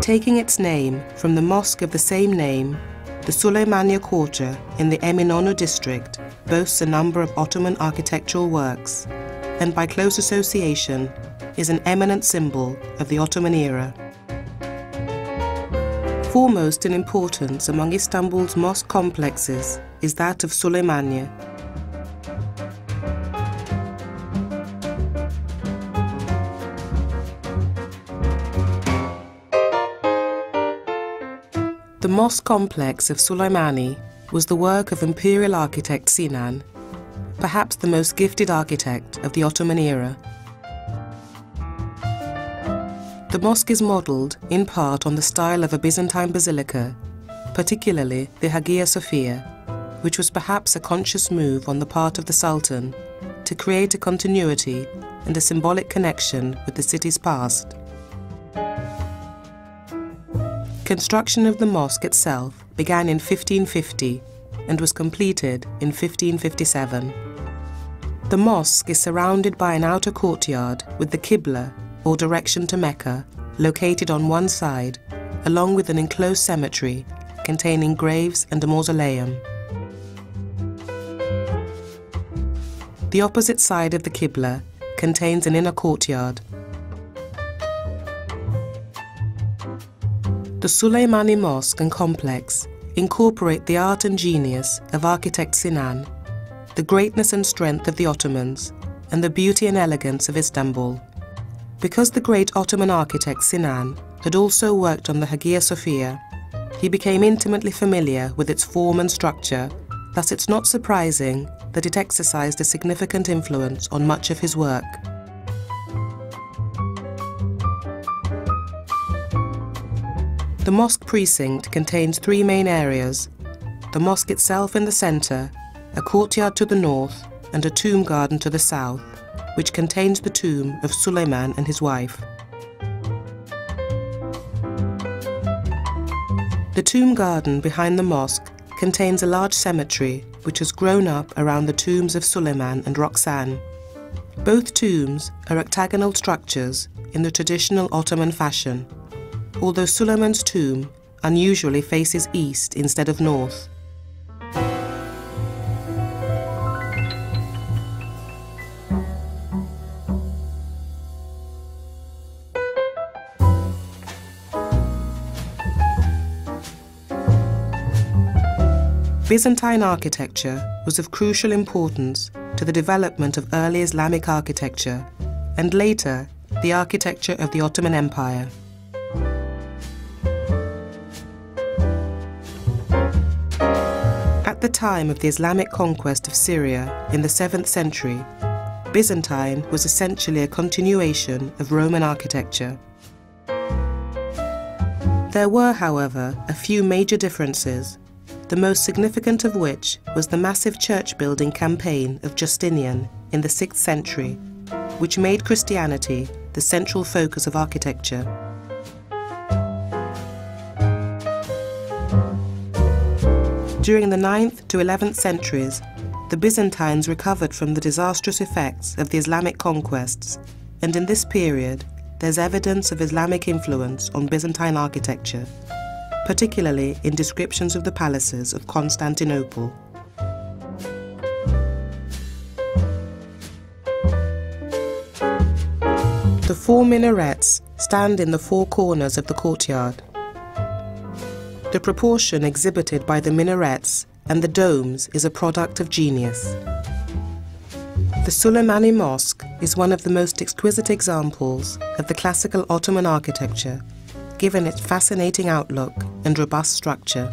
taking its name from the mosque of the same name, the Suleymaniye Mosque in the Eminönü district boasts a number of Ottoman architectural works, and by close association is an eminent symbol of the Ottoman era. Foremost in importance among Istanbul's mosque complexes is that of Suleymaniye. The mosque complex of Suleymaniye was the work of imperial architect Sinan, perhaps the most gifted architect of the Ottoman era. The mosque is modelled in part on the style of a Byzantine basilica, particularly the Hagia Sophia, which was perhaps a conscious move on the part of the Sultan to create a continuity and a symbolic connection with the city's past. Construction of the mosque itself began in 1550 and was completed in 1557. The mosque is surrounded by an outer courtyard with the Qibla, or direction to Mecca, located on one side, along with an enclosed cemetery containing graves and a mausoleum. The opposite side of the Qibla contains an inner courtyard. The Suleymaniye Mosque and complex incorporate the art and genius of architect Sinan, the greatness and strength of the Ottomans, and the beauty and elegance of Istanbul. Because the great Ottoman architect Sinan had also worked on the Hagia Sophia, he became intimately familiar with its form and structure, thus it's not surprising that it exercised a significant influence on much of his work. The mosque precinct contains three main areas: the mosque itself in the centre, a courtyard to the north, and a tomb garden to the south, which contains the tomb of Suleiman and his wife. The tomb garden behind the mosque contains a large cemetery which has grown up around the tombs of Suleiman and Roxanne. Both tombs are octagonal structures in the traditional Ottoman fashion, although Suleiman's tomb unusually faces east instead of north. Byzantine architecture was of crucial importance to the development of early Islamic architecture and later the architecture of the Ottoman Empire. At the time of the Islamic conquest of Syria in the 7th century, Byzantine was essentially a continuation of Roman architecture. There were, however, a few major differences, the most significant of which was the massive church-building campaign of Justinian in the 6th century, which made Christianity the central focus of architecture. During the 9th to 11th centuries, the Byzantines recovered from the disastrous effects of the Islamic conquests, and in this period there's evidence of Islamic influence on Byzantine architecture, particularly in descriptions of the palaces of Constantinople. The four minarets stand in the four corners of the courtyard. The proportion exhibited by the minarets and the domes is a product of genius. The Suleymaniye Mosque is one of the most exquisite examples of the classical Ottoman architecture, given its fascinating outlook and robust structure.